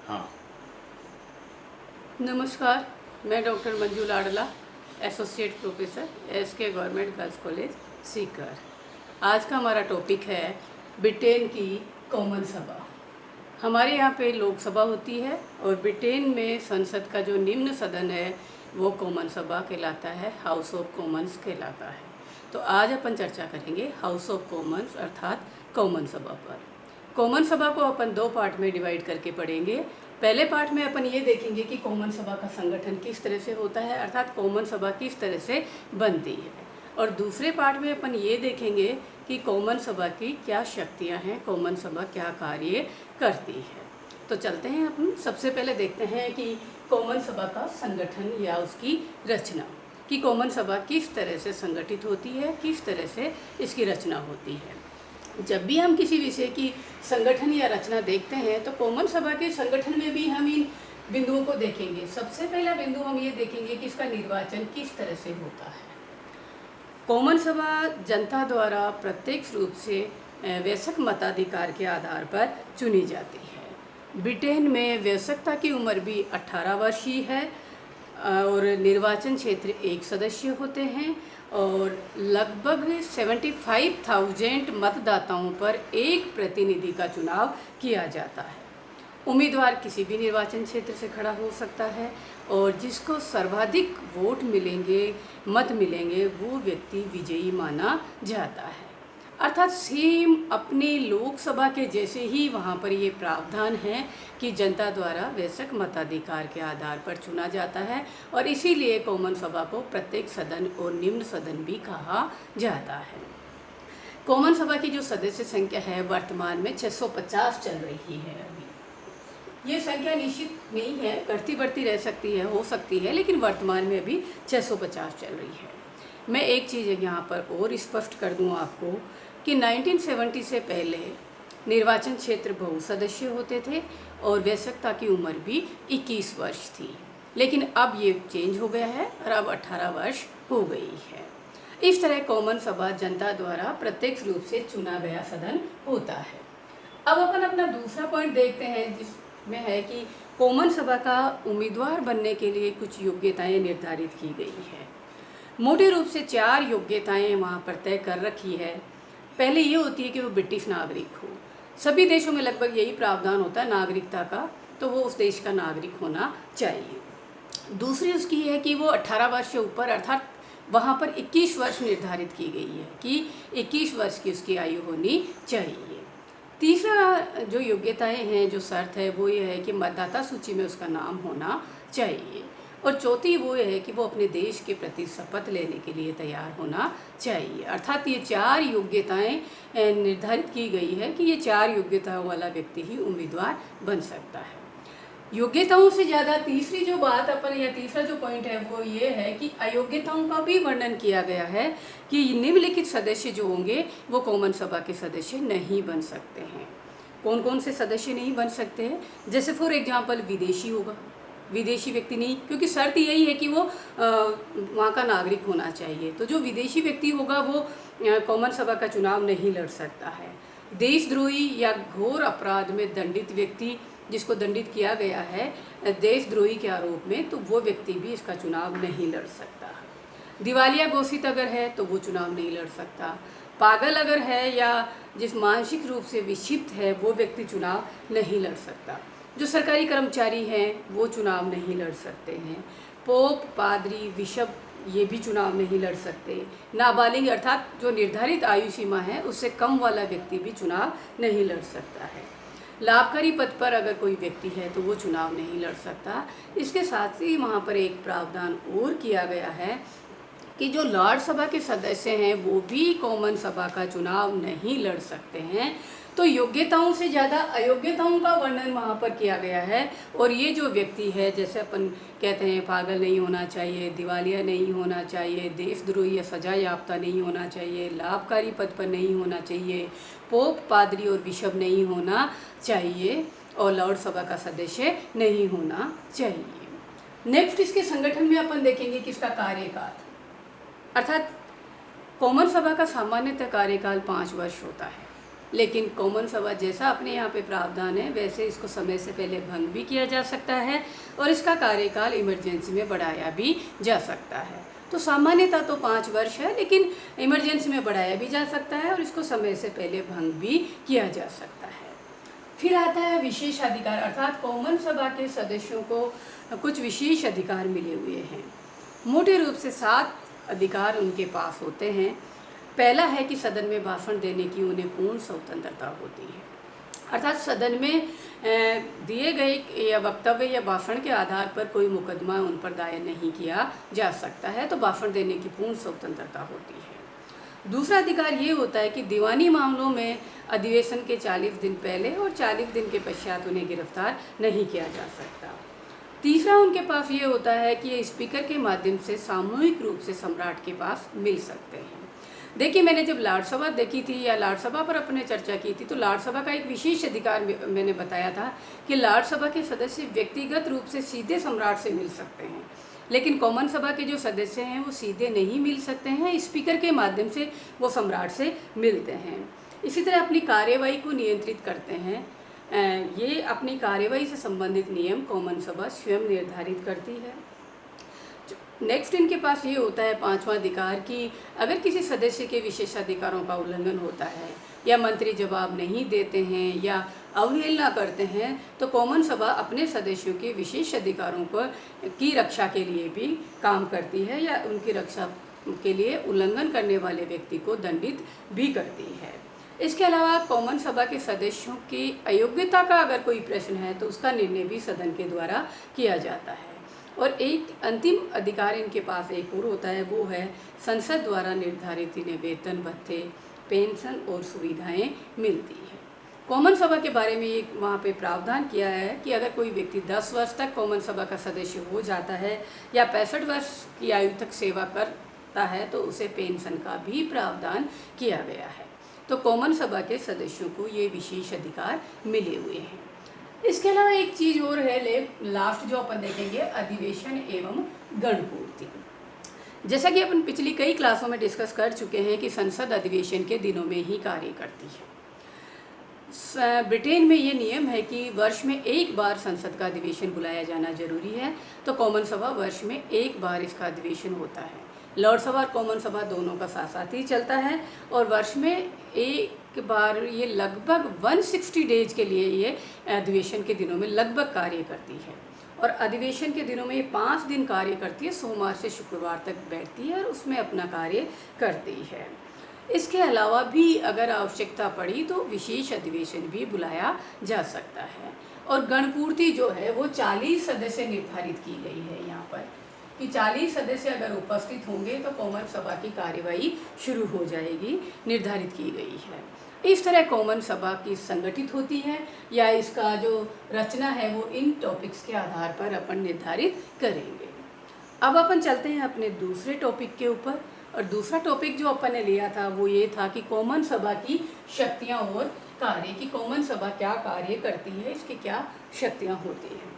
हाँ। नमस्कार, मैं doctor Manju Ladla, associate professor SK government girls college Sikar. आज का हमारा टॉपिक है ब्रिटेन की कॉमन सभा। हमारे यहाँ पे लोकसभा होती है और ब्रिटेन में संसद का जो निम्न सदन है वो कॉमन सभा कहलाता है, हाउस ऑफ कॉमन्स कहलाता है। तो आज अपन चर्चा करेंगे हाउस ऑफ कॉमन्स अर्थात कॉमन सभा पर। कॉमन सभा को अपन दो पार्ट में डिवाइड करके पढ़ेंगे। पहले पार्ट में अपन ये देखेंगे कि कॉमन सभा का संगठन किस तरह से होता है, अर्थात कॉमन सभा किस तरह से बनती है। और दूसरे पार्ट में अपन ये देखेंगे कि कॉमन सभा की क्या शक्तियां हैं, कॉमन सभा क्या कार्य करती है। तो चलते हैं, अपन सबसे पहले देखते हैं कि कॉमन सभा का संगठन या उसकी रचना, कि कॉमन सभा किस तरह से संगठित होती है, किस तरह से इसकी रचना होती है। जब भी हम किसी विषय की संगठन या रचना देखते हैं तो कॉमन सभा के संगठन में भी हम इन बिंदुओं को देखेंगे। सबसे पहला बिंदु हम ये देखेंगे कि इसका निर्वाचन किस तरह से होता है। कॉमन सभा जनता द्वारा प्रत्यक्ष रूप से वयस्क मताधिकार के आधार पर चुनी जाती है। ब्रिटेन में वयस्कता की उम्र भी 18 वर्ष ही है और निर्वाचन क्षेत्र एक सदस्य होते हैं और लगभग 75,000 मतदाताओं पर एक प्रतिनिधि का चुनाव किया जाता है। उम्मीदवार किसी भी निर्वाचन क्षेत्र से खड़ा हो सकता है और जिसको सर्वाधिक वोट मिलेंगे, मत मिलेंगे, वो व्यक्ति विजयी माना जाता है। अर्थात सेम अपने लोकसभा के जैसे ही वहाँ पर ये प्रावधान है कि जनता द्वारा वयस्क मताधिकार के आधार पर चुना जाता है और इसीलिए कॉमन सभा को प्रत्येक सदन और निम्न सदन भी कहा जाता है। कॉमन सभा की जो सदस्य संख्या है वर्तमान में 650 चल रही है। अभी ये संख्या निश्चित नहीं है, घटती बढ़ती रह सकती है, हो सकती है, लेकिन वर्तमान में अभी 650 चल रही है। मैं एक चीज़ यहाँ पर और स्पष्ट कर दूँ आपको कि 1970 से पहले निर्वाचन क्षेत्र बहुसदस्य होते थे और वयस्कता की उम्र भी 21 वर्ष थी, लेकिन अब ये चेंज हो गया है और अब 18 वर्ष हो गई है। इस तरह कॉमन सभा जनता द्वारा प्रत्यक्ष रूप से चुना गया सदन होता है। अब अपन अपना दूसरा पॉइंट देखते हैं जिसमें है कि कॉमन सभा का उम्मीदवार बनने के लिए कुछ योग्यताएं निर्धारित की गई है। मोटे रूप से 4 योग्यताएं वहाँ पर तय कर रखी है। पहले ये होती है कि वो ब्रिटिश नागरिक हो। सभी देशों में लगभग यही प्रावधान होता है नागरिकता का, तो वो उस देश का नागरिक होना चाहिए। दूसरी उसकी है कि वो 18 वर्ष से ऊपर, अर्थात वहाँ पर 21 वर्ष निर्धारित की गई है कि 21 वर्ष की उसकी आयु होनी चाहिए। तीसरा जो योग्यताएं हैं, जो शर्त है, वो ये है कि मतदाता सूची में उसका नाम होना चाहिए। और चौथी वो है कि वो अपने देश के प्रति शपथ लेने के लिए तैयार होना चाहिए। अर्थात ये 4 योग्यताएं निर्धारित की गई है कि ये 4 योग्यताओं वाला व्यक्ति ही उम्मीदवार बन सकता है। योग्यताओं से ज़्यादा तीसरी जो बात अपन या तीसरा जो पॉइंट है वो ये है कि अयोग्यताओं का भी वर्णन किया गया है कि निम्नलिखित सदस्य जो होंगे वो कॉमन सभा के सदस्य नहीं बन सकते हैं। कौन कौन से सदस्य नहीं बन सकते हैं? जैसे फॉर एग्जांपल विदेशी होगा, विदेशी व्यक्ति नहीं, क्योंकि शर्त यही है कि वो वहाँ का नागरिक होना चाहिए। तो जो विदेशी व्यक्ति होगा वो कॉमन सभा का चुनाव नहीं लड़ सकता है। देशद्रोही या घोर अपराध में दंडित व्यक्ति, जिसको दंडित किया गया है देशद्रोही के आरोप में, तो वो व्यक्ति भी इसका चुनाव नहीं लड़ सकता। दिवालिया घोषित अगर है तो वो चुनाव नहीं लड़ सकता। पागल अगर है या जिस मानसिक रूप से विक्षिप्त है वो व्यक्ति चुनाव नहीं लड़ सकता। जो सरकारी कर्मचारी हैं वो चुनाव नहीं लड़ सकते हैं। पोप, पादरी, बिशप ये भी चुनाव नहीं लड़ सकते। नाबालिग अर्थात जो निर्धारित आयु सीमा है उससे कम वाला व्यक्ति भी चुनाव नहीं लड़ सकता है। लाभकारी पद पर अगर कोई व्यक्ति है तो वो चुनाव नहीं लड़ सकता। इसके साथ ही वहाँ पर एक प्रावधान और किया गया है कि जो लॉर्ड सभा के सदस्य हैं वो भी कॉमन सभा का चुनाव नहीं लड़ सकते हैं। तो योग्यताओं से ज़्यादा अयोग्यताओं का वर्णन वहाँ पर किया गया है। और ये जो व्यक्ति है, जैसे अपन कहते हैं पागल नहीं होना चाहिए, दिवालिया नहीं होना चाहिए, देशद्रोही या सजा याफ्ता नहीं होना चाहिए, लाभकारी पद पर नहीं होना चाहिए, पोप, पादरी और बिशप नहीं होना चाहिए और लॉर्ड सभा का सदस्य नहीं होना चाहिए। नेक्स्ट इसके संगठन में अपन देखेंगे कि इसका कार्यकाल, अर्थात कॉमन सभा का सामान्यतः कार्यकाल 5 वर्ष होता है। लेकिन कॉमन सभा जैसा अपने यहाँ पे प्रावधान है वैसे इसको समय से पहले भंग भी किया जा सकता है और इसका कार्यकाल इमरजेंसी में बढ़ाया भी जा सकता है। तो सामान्यतः तो 5 वर्ष है, लेकिन इमरजेंसी में बढ़ाया भी जा सकता है और इसको समय से पहले भंग भी किया जा सकता है। फिर आता है विशेष अधिकार, अर्थात कॉमन सभा के सदस्यों को कुछ विशेष अधिकार मिले हुए हैं। मोटे रूप से 7 अधिकार उनके पास होते हैं। पहला है कि सदन में भाषण देने की उन्हें पूर्ण स्वतंत्रता होती है, अर्थात सदन में दिए गए या वक्तव्य या भाषण के आधार पर कोई मुकदमा उन पर दायर नहीं किया जा सकता है, तो भाषण देने की पूर्ण स्वतंत्रता होती है। दूसरा अधिकार ये होता है कि दीवानी मामलों में अधिवेशन के 40 दिन पहले और 40 दिन के पश्चात उन्हें गिरफ्तार नहीं किया जा सकता। तीसरा उनके पास ये होता है कि ये स्पीकर के माध्यम से सामूहिक रूप से सम्राट के पास मिल सकते हैं। देखिए, मैंने जब लाडसभा देखी थी या लाडसभा पर अपने चर्चा की थी, तो लाडसभा का एक विशेष अधिकार मैंने बताया था कि लाडसभा के सदस्य व्यक्तिगत रूप से सीधे सम्राट से मिल सकते हैं, लेकिन कॉमन सभा के जो सदस्य हैं वो सीधे नहीं मिल सकते हैं, स्पीकर के माध्यम से वो सम्राट से मिलते हैं। इसी तरह अपनी कार्यवाही को नियंत्रित करते हैं। ये अपनी कार्यवाही से संबंधित नियम कॉमन सभा स्वयं निर्धारित करती है। नेक्स्ट इनके पास ये होता है 5वां अधिकार कि अगर किसी सदस्य के विशेषाधिकारों का उल्लंघन होता है या मंत्री जवाब नहीं देते हैं या अवहेलना करते हैं, तो कॉमन सभा अपने सदस्यों के विशेष अधिकारों की रक्षा के लिए भी काम करती है या उनकी रक्षा के लिए उल्लंघन करने वाले व्यक्ति को दंडित भी करती है। इसके अलावा कॉमन सभा के सदस्यों की अयोग्यता का अगर कोई प्रश्न है तो उसका निर्णय भी सदन के द्वारा किया जाता है। और एक अंतिम अधिकार इनके पास एक और होता है, वो है संसद द्वारा निर्धारित इन्हें वेतन, भत्ते, पेंशन और सुविधाएं मिलती है। कॉमन सभा के बारे में एक वहाँ पे प्रावधान किया है कि अगर कोई व्यक्ति 10 वर्ष तक कॉमन सभा का सदस्य हो जाता है या 65 वर्ष की आयु तक सेवा करता है तो उसे पेंशन का भी प्रावधान किया गया है। तो कॉमन सभा के सदस्यों को ये विशेष अधिकार मिले हुए हैं। इसके अलावा एक चीज़ और है, लास्ट जो अपन देखेंगे, अधिवेशन एवं गणपूर्ति। जैसा कि अपन पिछली कई क्लासों में डिस्कस कर चुके हैं कि संसद अधिवेशन के दिनों में ही कार्य करती है। ब्रिटेन में ये नियम है कि वर्ष में एक बार संसद का अधिवेशन बुलाया जाना जरूरी है, तो कॉमन सभा वर्ष में एक बार इसका अधिवेशन होता है। लॉर्ड सभा और कॉमन सभा दोनों का साथ साथ ही चलता है और वर्ष में एक बार ये लगभग 160 डेज के लिए ये अधिवेशन के दिनों में लगभग कार्य करती है। और अधिवेशन के दिनों में ये 5 दिन कार्य करती है, सोमवार से शुक्रवार तक बैठती है और उसमें अपना कार्य करती है। इसके अलावा भी अगर आवश्यकता पड़ी तो विशेष अधिवेशन भी बुलाया जा सकता है। और गणपूर्ति जो है वो 40 सदस्य निर्धारित की गई है यहाँ पर कि 40 सदस्य अगर उपस्थित होंगे तो कॉमन सभा की कार्यवाही शुरू हो जाएगी, निर्धारित की गई है। इस तरह कॉमन सभा की संगठित होती है या इसका जो रचना है वो इन टॉपिक्स के आधार पर अपन निर्धारित करेंगे। अब अपन चलते हैं अपने दूसरे टॉपिक के ऊपर, और दूसरा टॉपिक जो अपन ने लिया था वो ये था कि कॉमन सभा की शक्तियाँ और कार्य, कि कॉमन सभा क्या कार्य करती है, इसकी क्या शक्तियाँ होती हैं।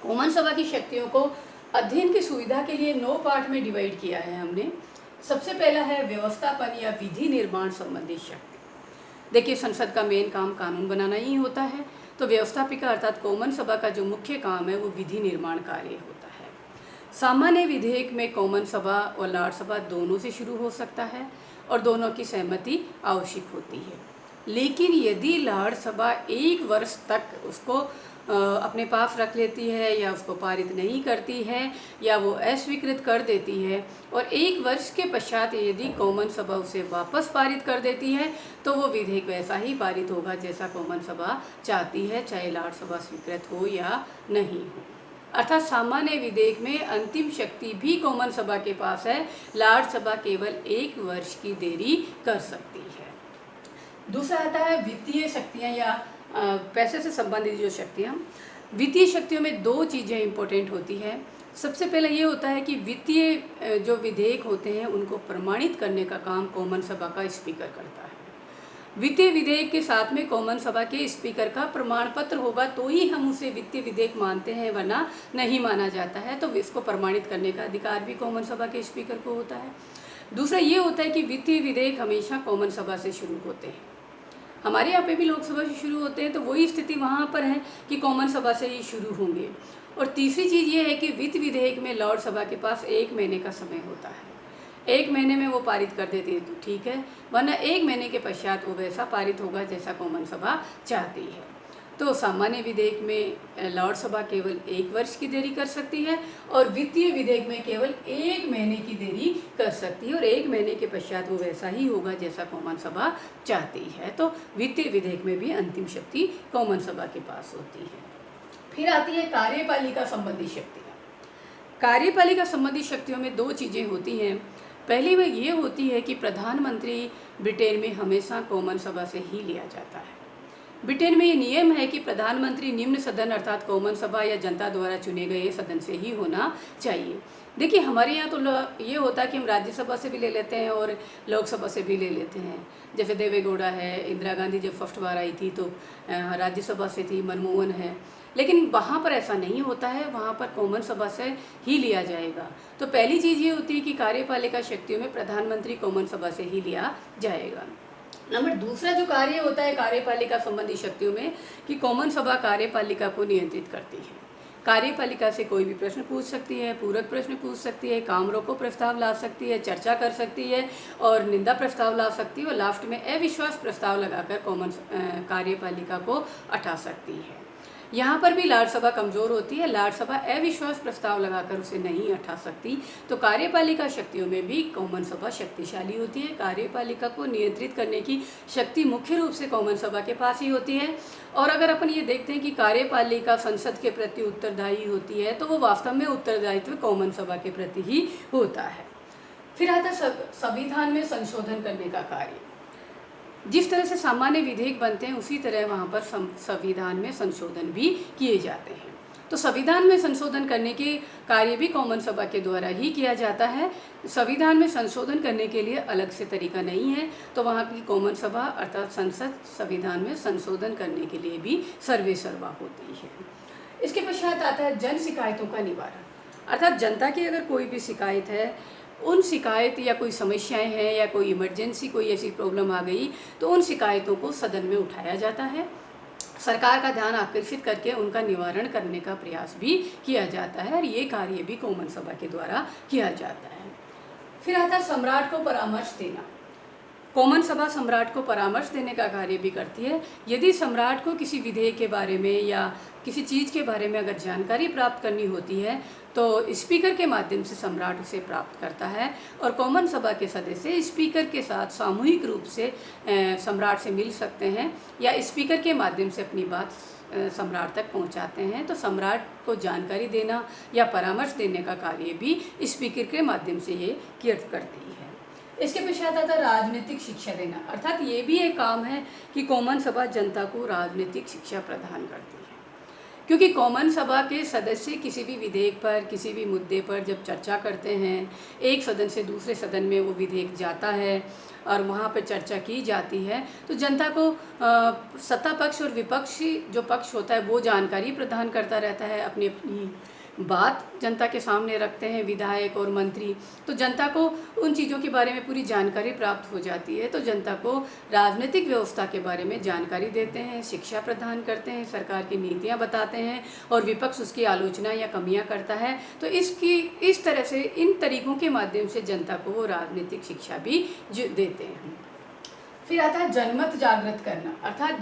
कॉमन सभा की शक्तियों को अध्ययन की सुविधा के लिए 9 पार्ट में डिवाइड किया है हमने। सबसे पहला है व्यवस्थापन या विधि निर्माण संबंधी शक्ति। देखिए, संसद का मेन काम कानून बनाना ही होता है, तो व्यवस्थापिका अर्थात कॉमन सभा का जो मुख्य काम है वो विधि निर्माण कार्य होता है। सामान्य विधेयक में कॉमन सभा और लॉर्ड सभा दोनों से शुरू हो सकता है और दोनों की सहमति आवश्यक होती है। लेकिन यदि लॉर्ड सभा 1 वर्ष तक उसको अपने पास रख लेती है या उसको पारित नहीं करती है या वो अस्वीकृत कर देती है और 1 वर्ष के पश्चात यदि कॉमन सभा उसे वापस पारित कर देती है तो वो विधेयक वैसा ही पारित होगा जैसा कॉमन सभा चाहती है, चाहे लॉर्ड सभा स्वीकृत हो या नहीं हो। अर्थात सामान्य विधेयक में अंतिम शक्ति भी कॉमन सभा के पास है, लॉर्ड सभा केवल 1 वर्ष की देरी कर सकती है। दूसरा आता है वित्तीय शक्तियाँ या पैसे से संबंधित जो शक्तियाँ। वित्तीय शक्तियों में 2 चीज़ें इम्पोर्टेंट होती है। सबसे पहले ये होता है कि वित्तीय जो विधेयक होते हैं उनको प्रमाणित करने का काम कॉमन सभा का स्पीकर करता है। वित्तीय विधेयक के साथ में कॉमन सभा के स्पीकर का प्रमाण पत्र होगा तो ही हम उसे वित्तीय विधेयक मानते हैं, वरना नहीं माना जाता है। तो इसको प्रमाणित करने का अधिकार भी कॉमन सभा के स्पीकर को होता है। दूसरा ये होता है कि वित्तीय विधेयक हमेशा कॉमन सभा से शुरू होते हैं। हमारे यहाँ पे भी लोकसभा से शुरू होते हैं, तो वही स्थिति वहाँ पर है कि कॉमन सभा से ही शुरू होंगे। और तीसरी चीज़ ये है कि वित्त विधेयक में लॉर्ड सभा के पास 1 महीने का समय होता है। 1 महीने में वो पारित कर देती है तो ठीक है, वरना 1 महीने के पश्चात वो वैसा पारित होगा जैसा कॉमन सभा चाहती है। तो सामान्य विधेयक में लॉर्ड सभा केवल 1 वर्ष की देरी कर सकती है और वित्तीय विधेयक में केवल 1 महीने की देरी कर सकती है, और 1 महीने के पश्चात वो वैसा ही होगा जैसा कॉमन सभा चाहती है। तो वित्तीय विधेयक में भी अंतिम शक्ति कॉमन सभा के पास होती है। फिर आती है कार्यपालिका संबंधी शक्तियाँ। कार्यपालिका संबंधी शक्तियों में 2 चीज़ें होती हैं। पहली वह ये होती है कि प्रधानमंत्री ब्रिटेन में हमेशा कॉमन सभा से ही लिया जाता है। ब्रिटेन में ये नियम है कि प्रधानमंत्री निम्न सदन अर्थात कॉमन सभा या जनता द्वारा चुने गए सदन से ही होना चाहिए। देखिए हमारे यहाँ तो ये होता है कि हम राज्यसभा से भी ले लेते हैं और लोकसभा से भी ले लेते हैं। जैसे देवे गौड़ा है, इंदिरा गांधी जब फर्स्ट बार आई थी तो राज्यसभा से थी, मनमोहन है, लेकिन वहाँ पर ऐसा नहीं होता है, वहाँ पर कॉमन सभा से ही लिया जाएगा। तो पहली चीज़ ये होती है कि कार्यपालिका शक्तियों में प्रधानमंत्री कॉमन सभा से ही लिया जाएगा। नंबर दूसरा जो कार्य होता है कार्यपालिका संबंधी शक्तियों में कि कॉमन सभा कार्यपालिका को नियंत्रित करती है। कार्यपालिका से कोई भी प्रश्न पूछ सकती है, पूरक प्रश्न पूछ सकती है, काम रोको प्रस्ताव ला सकती है, चर्चा कर सकती है और निंदा प्रस्ताव ला सकती है, और लास्ट में अविश्वास प्रस्ताव लगाकर कॉमन कार्यपालिका को हटा सकती है। यहाँ पर भी राज्यसभा कमज़ोर होती है, राज्यसभा अविश्वास प्रस्ताव लगाकर उसे नहीं हटा सकती। तो कार्यपालिका शक्तियों में भी कॉमन सभा शक्तिशाली होती है। कार्यपालिका को नियंत्रित करने की शक्ति मुख्य रूप से कॉमन सभा के पास ही होती है। और अगर अपन ये देखते हैं कि कार्यपालिका संसद के प्रति उत्तरदायी होती है, तो वो वास्तव में उत्तरदायित्व कॉमन सभा के प्रति ही होता है। फिर आता है संविधान में संशोधन करने का कार्य। जिस तरह से सामान्य विधेयक बनते हैं उसी तरह वहाँ पर संविधान में संशोधन भी किए जाते हैं। तो संविधान में संशोधन करने के कार्य भी कॉमन सभा के द्वारा ही किया जाता है। संविधान में संशोधन करने के लिए अलग से तरीका नहीं है, तो वहाँ की कॉमन सभा अर्थात संसद संविधान में संशोधन करने के लिए भी सर्वेसर्वा होती है। इसके पश्चात आता है जन शिकायतों का निवारण, अर्थात जनता की अगर कोई भी शिकायत है, उन शिकायत या कोई समस्याएं हैं या कोई इमरजेंसी कोई ऐसी प्रॉब्लम आ गई, तो उन शिकायतों को सदन में उठाया जाता है। सरकार का ध्यान आकर्षित करके उनका निवारण करने का प्रयास भी किया जाता है, और ये कार्य भी कॉमन सभा के द्वारा किया जाता है। फिर आता है सम्राट को परामर्श देना। कॉमन सभा सम्राट को परामर्श देने का कार्य भी करती है। यदि सम्राट को किसी विधेयक के बारे में या किसी चीज़ के बारे में अगर जानकारी प्राप्त करनी होती है, तो स्पीकर के माध्यम से सम्राट उसे प्राप्त करता है, और कॉमन सभा के सदस्य स्पीकर के साथ सामूहिक रूप से सम्राट से मिल सकते हैं या स्पीकर के माध्यम से अपनी बात सम्राट तक पहुंचाते हैं। तो सम्राट को जानकारी देना या परामर्श देने का कार्य भी स्पीकर के माध्यम से ये करती है। इसके पश्चात आता है राजनीतिक शिक्षा देना, अर्थात ये भी एक काम है कि कॉमन सभा जनता को राजनीतिक शिक्षा प्रदान करती है। क्योंकि कॉमन सभा के सदस्य किसी भी विधेयक पर, किसी भी मुद्दे पर जब चर्चा करते हैं, एक सदन से दूसरे सदन में वो विधेयक जाता है और वहाँ पर चर्चा की जाती है, तो जनता को सत्ता पक्ष और विपक्षी जो पक्ष होता है वो जानकारी प्रदान करता रहता है, अपनी अपनी बात जनता के सामने रखते हैं विधायक और मंत्री, तो जनता को उन चीज़ों के बारे में पूरी जानकारी प्राप्त हो जाती है। तो जनता को राजनीतिक व्यवस्था के बारे में जानकारी देते हैं, शिक्षा प्रदान करते हैं, सरकार की नीतियां बताते हैं, और विपक्ष उसकी आलोचना या कमियां करता है। तो इस तरह से इन तरीकों के माध्यम से जनता को वो राजनीतिक शिक्षा भी देते हैं। फिर आता है जनमत जागृत करना, अर्थात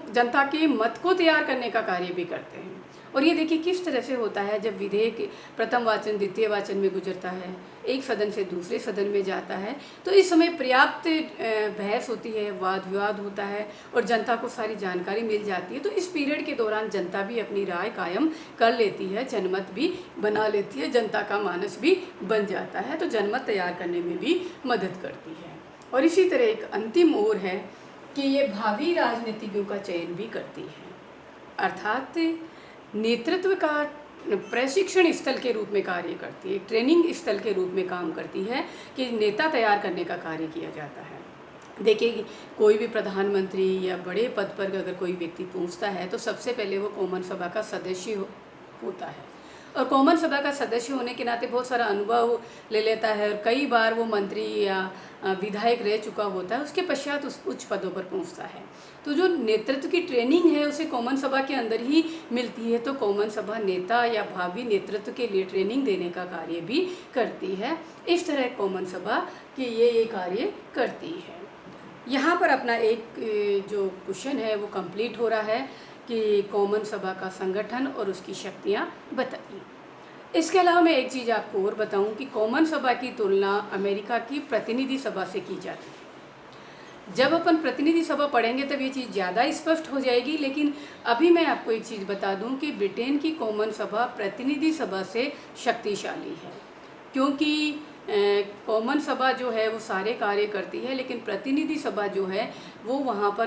जनता के मत को तैयार करने का कार्य भी करते हैं। और ये देखिए किस तरह से होता है, जब विधेयक प्रथम वाचन द्वितीय वाचन में गुजरता है, एक सदन से दूसरे सदन में जाता है, तो इस समय पर्याप्त बहस होती है, वाद विवाद होता है और जनता को सारी जानकारी मिल जाती है। तो इस पीरियड के दौरान जनता भी अपनी राय कायम कर लेती है, जनमत भी बना लेती है, जनता का मानस भी बन जाता है, तो जनमत तैयार करने में भी मदद करती है। और इसी तरह एक अंतिम ओर है कि ये भावी राजनीतिज्ञों का चयन भी करती है, अर्थात नेतृत्व का प्रशिक्षण स्थल के रूप में कार्य करती है, ट्रेनिंग स्थल के रूप में काम करती है कि नेता तैयार करने का कार्य किया जाता है। देखिए कोई भी प्रधानमंत्री या बड़े पद पर अगर कोई व्यक्ति पहुंचता है, तो सबसे पहले वो कॉमन सभा का सदस्य होता है, और कॉमन सभा का सदस्य होने के नाते बहुत सारा अनुभव ले लेता है और कई बार वो मंत्री या विधायक रह चुका होता है, उसके पश्चात उस उच्च पदों पर पहुंचता है। तो जो नेतृत्व की ट्रेनिंग है उसे कॉमन सभा के अंदर ही मिलती है। तो कॉमन सभा नेता या भावी नेतृत्व के लिए ट्रेनिंग देने का कार्य भी करती है। इस तरह कॉमन सभा कि ये कार्य करती है। यहाँ पर अपना एक जो क्वेश्चन है वो कंप्लीट हो रहा है कि कॉमन सभा का संगठन और उसकी शक्तियाँ बताइए। इसके अलावा मैं एक चीज़ आपको और बताऊं कि कॉमन सभा की तुलना अमेरिका की प्रतिनिधि सभा से की जाती है। जब अपन प्रतिनिधि सभा पढ़ेंगे तब ये चीज़ ज़्यादा स्पष्ट हो जाएगी, लेकिन अभी मैं आपको एक चीज़ बता दूं कि ब्रिटेन की कॉमन सभा प्रतिनिधि सभा से शक्तिशाली है, क्योंकि कॉमन सभा जो है वो सारे कार्य करती है, लेकिन प्रतिनिधि सभा जो है वो वहाँ पर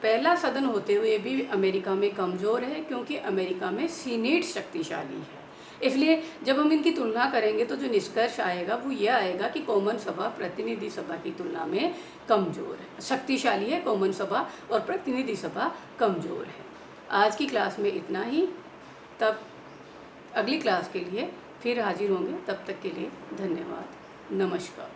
पहला सदन होते हुए भी अमेरिका में कमज़ोर है, क्योंकि अमेरिका में सीनेट शक्तिशाली है। इसलिए जब हम इनकी तुलना करेंगे तो जो निष्कर्ष आएगा वो ये आएगा कि कॉमन सभा प्रतिनिधि सभा की तुलना में कमज़ोर है, शक्तिशाली है कॉमन सभा और प्रतिनिधि सभा कमज़ोर है। आज की क्लास में इतना ही, तब अगली क्लास के लिए फिर हाजिर होंगे। तब तक के लिए धन्यवाद, नमस्कार।